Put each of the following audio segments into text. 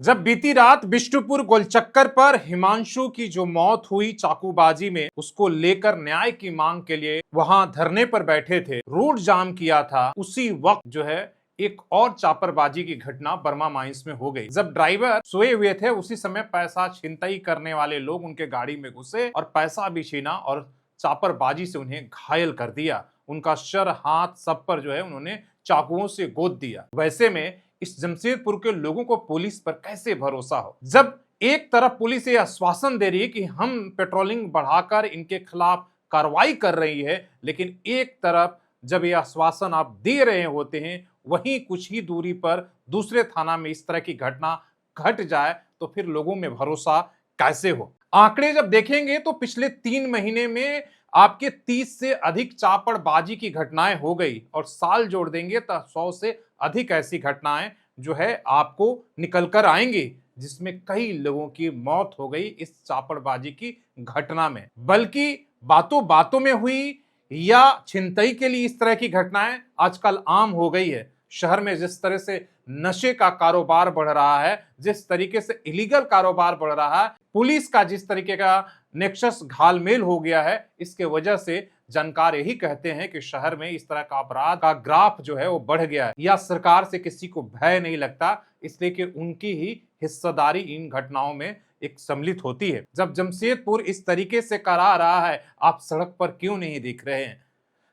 जब बीती रात बिष्टुपुर गोलचक्कर पर हिमांशु की जो मौत हुई चाकूबाजी में, उसको लेकर न्याय की मांग के लिए वहां धरने पर बैठे थे, रोड जाम किया था, उसी वक्त जो है एक और चापरबाजी की घटना बर्मा माइंस में हो गई। जब ड्राइवर सोए हुए थे, उसी समय पैसा छिनतई करने वाले लोग उनके गाड़ी में घुसे और पैसा भी छीना और चापरबाजी से उन्हें घायल कर दिया। उनका सर, हाथ, सब पर जो है उन्होंने चाकुओं से गोद दिया। वैसे में इस जमशेदपुर के लोगों को पुलिस पर कैसे भरोसा हो, जब एक तरफ पुलिस ये आश्वासन दे रही है कि हम पेट्रोलिंग बढ़ाकर इनके खिलाफ कार्रवाई कर रही है, लेकिन एक तरफ जब ये आश्वासन आप दे रहे होते हैं, वहीं कुछ ही दूरी पर दूसरे थाना में इस तरह की घटना घट जाए तो फिर लोगों में भरोसा कैसे हो। आंकड़े जब देखेंगे तो पिछले 3 महीने में आपके 30 से अधिक चापड़बाजी की घटनाएं हो गई और साल जोड़ देंगे तो 100 से अधिक ऐसी घटनाएं जो है आपको निकल कर आएंगी, जिसमें कई लोगों की मौत हो गई इस चापड़बाजी की घटना में। बल्कि बातों बातों में हुई या छिनतई के लिए इस तरह की घटनाएं आजकल आम हो गई है। शहर में जिस तरह से नशे का कारोबार बढ़ रहा है, जिस तरीके से इलीगल कारोबार बढ़ रहा है, पुलिस का जिस तरीके का नेक्सस घालमेल हो गया है, इसके वजह से जानकार यही कहते हैं कि शहर में इस तरह का अपराध का ग्राफ जो है वो बढ़ गया है। या सरकार से किसी को भय नहीं लगता, इसलिए कि उनकी ही हिस्सेदारी इन घटनाओं में एक सम्मिलित होती है। जब जमशेदपुर इस तरीके से करा रहा है, आप सड़क पर क्यों नहीं दिख रहे हैं?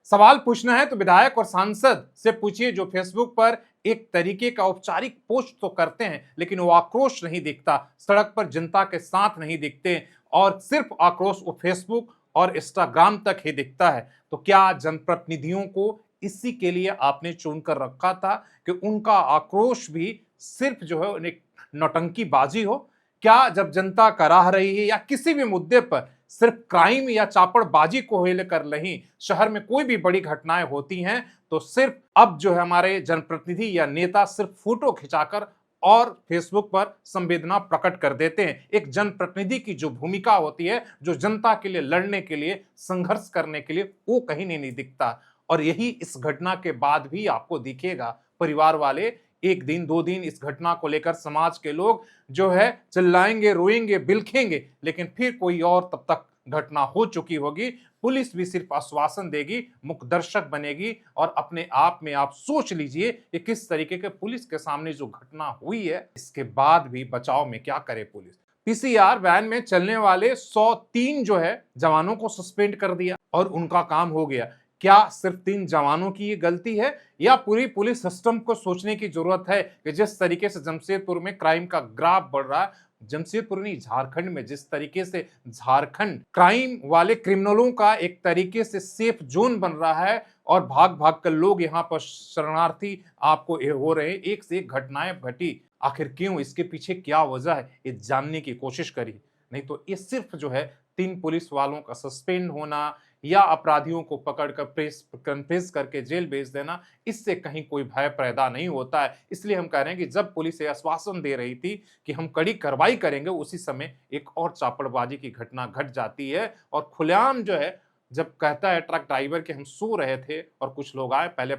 सवाल पूछना है तो विधायक और सांसद से पूछिए, जो फेसबुक पर एक तरीके का औपचारिक पोस्ट तो करते हैं, लेकिन वो आक्रोश नहीं दिखता, सड़क पर जनता के साथ नहीं दिखते और सिर्फ आक्रोश वो फेसबुक और इंस्टाग्राम तक ही दिखता है। तो क्या जनप्रतिनिधियों को इसी के लिए आपने चुनकर रखा था कि उनका आक्रोश भी सिर्फ जो है एक नौटंकीबाजी हो? क्या जब जनता कराह रही है या किसी भी मुद्दे पर सिर्फ क्राइम या चापड़बाजी को लेकर नहीं, शहर में कोई भी बड़ी घटनाएं होती हैं तो सिर्फ अब जो है हमारे जनप्रतिनिधि या नेता सिर्फ फोटो खिंचाकर और फेसबुक पर संवेदना प्रकट कर देते हैं। एक जनप्रतिनिधि की जो भूमिका होती है, जो जनता के लिए लड़ने के लिए, संघर्ष करने के लिए, वो कहीं नहीं दिखता। और यही इस घटना के बाद भी आपको दिखेगा। परिवार वाले एक दिन 2 दिन इस घटना को लेकर समाज के लोग जो है चिल्लाएंगे, रोएंगे, बिलखेंगे, लेकिन फिर कोई और तब तक घटना हो चुकी होगी। पुलिस भी सिर्फ आश्वासन देगी, मुखदर्शक बनेगी। और अपने आप में आप सोच लीजिए कि किस तरीके के पुलिस के सामने जो घटना हुई है, इसके बाद भी बचाव में क्या करे पुलिस। पीसीआर वैन में चलने वाले 103 जो है जवानों को सस्पेंड कर दिया और उनका काम हो गया। क्या सिर्फ 3 जवानों की ये गलती है या पूरी पुलिस सिस्टम को सोचने की जरूरत है कि जिस तरीके से जमशेदपुर में क्राइम का ग्राफ बढ़ रहा है, जमशेदपुर नहीं झारखंड में जिस तरीके से झारखंड क्राइम वाले क्रिमिनलों का एक तरीके से सेफ जोन बन रहा है और भाग भाग कर लोग यहाँ पर शरणार्थी आपको हो रहे हैं, एक से एक घटनाएं घटी। आखिर क्यों, इसके पीछे क्या वजह है, ये जानने की कोशिश करी। नहीं तो ये सिर्फ जो है 3 पुलिस वालों का सस्पेंड होना या अपराधियों को पकड़कर कन्फ्रेस करके जेल भेज देना, इससे कहीं कोई भय पैदा नहीं होता है। इसलिए हम कह रहे हैं कि जब पुलिस ये आश्वासन दे रही थी कि हम कड़ी कार्रवाई करेंगे, उसी समय एक और चापड़बाजी की घटना घट जाती है। और खुलेआम जो है जब कहता है ट्रक ड्राइवर कि हम सो रहे थे और कुछ लोग आए, पहले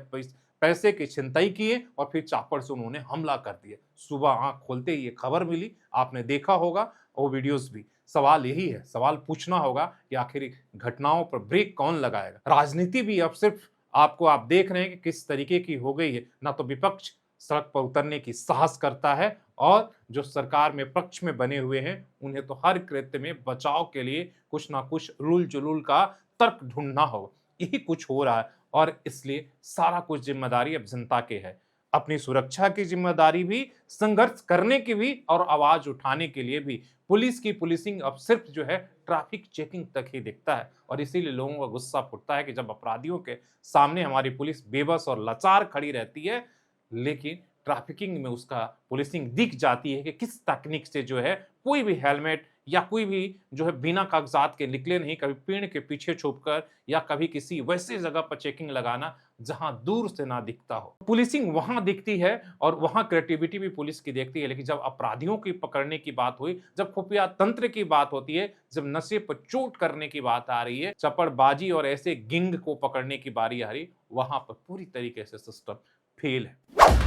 पैसे की छिनतई किए और फिर चापड़ से उन्होंने हमला कर दिया। सुबह आंख खोलते ही ये खबर मिली, आपने देखा होगा वो वीडियोस भी। सवाल यही है, सवाल पूछना होगा कि आखिर घटनाओं पर ब्रेक कौन लगाएगा। राजनीति भी अब सिर्फ आपको आप देख रहे हैं कि किस तरीके की हो गई है। ना तो विपक्ष सड़क पर उतरने की साहस करता है और जो सरकार में पक्ष में बने हुए हैं, उन्हें तो हर कृत्य में बचाव के लिए कुछ ना कुछ रूल जुलूल का तर्क ढूंढना हो। यही कुछ हो रहा है और इसलिए सारा कुछ जिम्मेदारी अब जनता के है। अपनी सुरक्षा की जिम्मेदारी भी, संघर्ष करने की भी और आवाज उठाने के लिए भी। पुलिस की पुलिसिंग अब सिर्फ जो है ट्रैफिक चेकिंग तक ही दिखता है और इसीलिए लोगों का गुस्सा फूटता है कि जब अपराधियों के सामने हमारी पुलिस बेबस और लाचार खड़ी रहती है, लेकिन ट्रैफिकिंग में उसका पुलिसिंग दिख जाती है कि किस तकनीक से जो है कोई भी हेलमेट या कोई भी जो है बिना कागजात के निकले नहीं, कभी पेड़ के पीछे छुपकर या कभी किसी वैसे जगह पर चेकिंग लगाना जहां दूर से ना दिखता हो। पुलिसिंग वहां दिखती है और वहां क्रिएटिविटी भी पुलिस की देखती है। लेकिन जब अपराधियों की पकड़ने की बात हुई, जब खुफिया तंत्र की बात होती है, जब नशे पर चोट करने की बात आ रही है, चपड़बाजी और ऐसे गिंग को पकड़ने की बारी आ रही, वहां पर पूरी तरीके से सिस्टम फेल है।